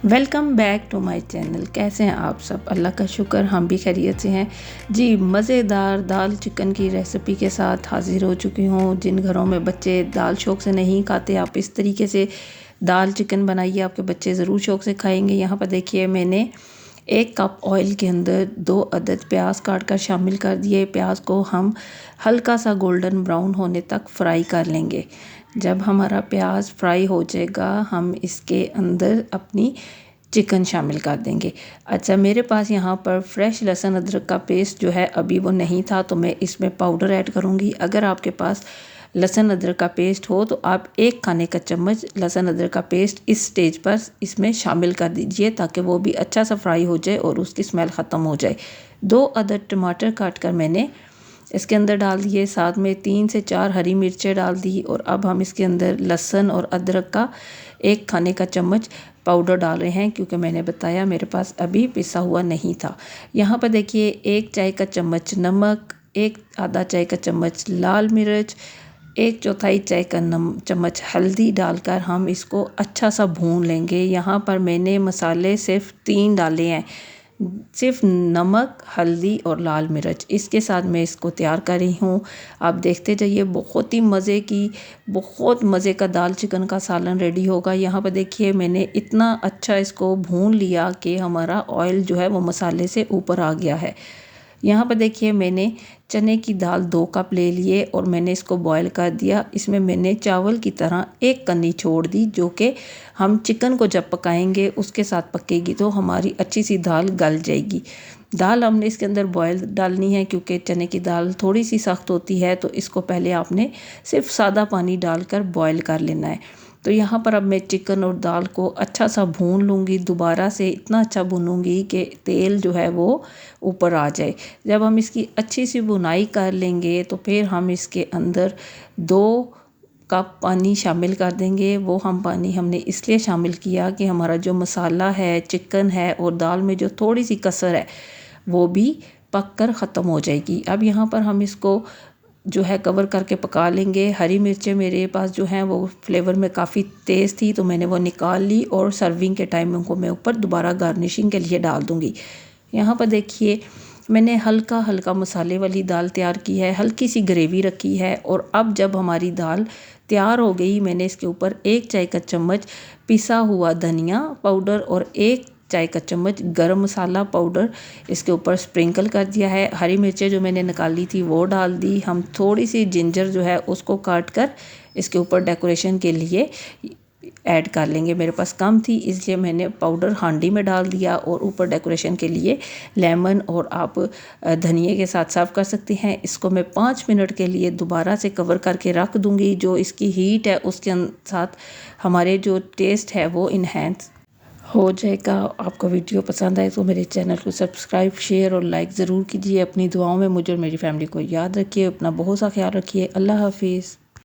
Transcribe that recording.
Welcome back to my channel. कैसे हैं आप सब? अल्लाह का शुक्र हम भी खैरियत से हैं जी। मज़ेदार दाल चिकन की रेसिपी के साथ हाज़िर हो चुकी हूँ। जिन घरों में बच्चे दाल शौक़ से नहीं खाते, आप इस तरीके से दाल चिकन बनाइए, आपके बच्चे ज़रूर शौक़ से खाएंगे। यहाँ पर देखिए, मैंने 1 कप ऑयल के अंदर 2 अदद प्याज काट कर शामिल कर दिए। प्याज को हम हल्का सा गोल्डन ब्राउन होने तक फ्राई कर लेंगे। जब हमारा प्याज फ्राई हो जाएगा, हम इसके अंदर अपनी चिकन शामिल कर देंगे। अच्छा, मेरे पास यहाँ पर फ्रेश लहसुन अदरक का पेस्ट जो है अभी वो नहीं था, तो मैं इसमें पाउडर ऐड करूँगी। अगर आपके पास लहसुन अदरक का पेस्ट हो तो आप 1 खाने का चम्मच लहसुन अदरक का पेस्ट इस स्टेज पर इसमें शामिल कर दीजिए, ताकि वो भी अच्छा सा फ्राई हो जाए और उसकी स्मेल ख़त्म हो जाए। 2 अदद टमाटर काट कर मैंने इसके अंदर डाल दिए, साथ में 3 से 4 हरी मिर्चें डाल दी। और अब हम इसके अंदर लहसुन और अदरक का 1 खाने का चम्मच पाउडर डाल रहे हैं, क्योंकि मैंने बताया मेरे पास अभी पिसा हुआ नहीं था। यहाँ पर देखिए, 1 चाय का चम्मच नमक, 1 आधा चाय का चम्मच लाल मिर्च, 1/4 चाय का चम्मच हल्दी डालकर हम इसको अच्छा सा भून लेंगे। यहाँ पर मैंने मसाले सिर्फ 3 डाले हैं, सिर्फ नमक, हल्दी और लाल मिर्च। इसके साथ मैं इसको तैयार कर रही हूँ। आप देखते जाइए, बहुत ही बहुत मज़े का दाल चिकन का सालन रेडी होगा। यहाँ पर देखिए, मैंने इतना अच्छा इसको भून लिया कि हमारा ऑयल जो है वो मसाले से ऊपर आ गया है। यहाँ पर देखिए, मैंने चने की दाल 2 कप ले लिए और मैंने इसको बॉईल कर दिया। इसमें मैंने चावल की तरह 1 कनी छोड़ दी, जो कि हम चिकन को जब पकाएंगे उसके साथ पकेगी तो हमारी अच्छी सी दाल गल जाएगी। दाल हमने इसके अंदर बॉयल डालनी है, क्योंकि चने की दाल थोड़ी सी सख्त होती है, तो इसको पहले आपने सिर्फ सादा पानी डालकर बॉयल कर लेना है। तो यहाँ पर अब मैं चिकन और दाल को अच्छा सा भून लूँगी, दोबारा से इतना अच्छा भूनूँगी कि तेल जो है वो ऊपर आ जाए। जब हम इसकी अच्छी सी भुनाई कर लेंगे तो फिर हम इसके अंदर 2 कप पानी शामिल कर देंगे। वो पानी हमने इसलिए शामिल किया कि हमारा जो मसाला है, चिकन है और दाल में जो थोड़ी सी कसर है वो भी पक कर ख़त्म हो जाएगी। अब यहाँ पर हम इसको जो है कवर करके पका लेंगे। हरी मिर्चें मेरे पास जो हैं वो फ्लेवर में काफ़ी तेज़ थी, तो मैंने वो निकाल ली और सर्विंग के टाइम उनको मैं ऊपर दोबारा गार्निशिंग के लिए डाल दूँगी। यहाँ पर देखिए, मैंने हल्का हल्का मसाले वाली दाल तैयार की है, हल्की सी ग्रेवी रखी है। और अब जब हमारी दाल तैयार हो गई, मैंने इसके ऊपर 1 चाय का चम्मच पिसा हुआ धनिया पाउडर और 1 चाय का चम्मच गरम मसाला पाउडर इसके ऊपर स्प्रिंकल कर दिया है। हरी मिर्चें जो मैंने निकाली थी वो डाल दी। हम थोड़ी सी जिंजर जो है उसको काट कर इसके ऊपर डेकोरेशन के लिए ऐड कर लेंगे। मेरे पास कम थी, इसलिए मैंने पाउडर हांडी में डाल दिया और ऊपर डेकोरेशन के लिए लेमन और आप धनिए के साथ सर्व कर सकते हैं। इसको मैं 5 मिनट के लिए दोबारा से कवर करके रख दूँगी। जो इसकी हीट है उसके साथ हमारे जो टेस्ट है वो इन्हेंस हो जाएगा। आपको वीडियो पसंद आए तो मेरे चैनल को सब्सक्राइब, शेयर और लाइक ज़रूर कीजिए। अपनी दुआओं में मुझे और मेरी फैमिली को याद रखिए। अपना बहुत सा ख्याल रखिए। अल्लाह हाफिज़।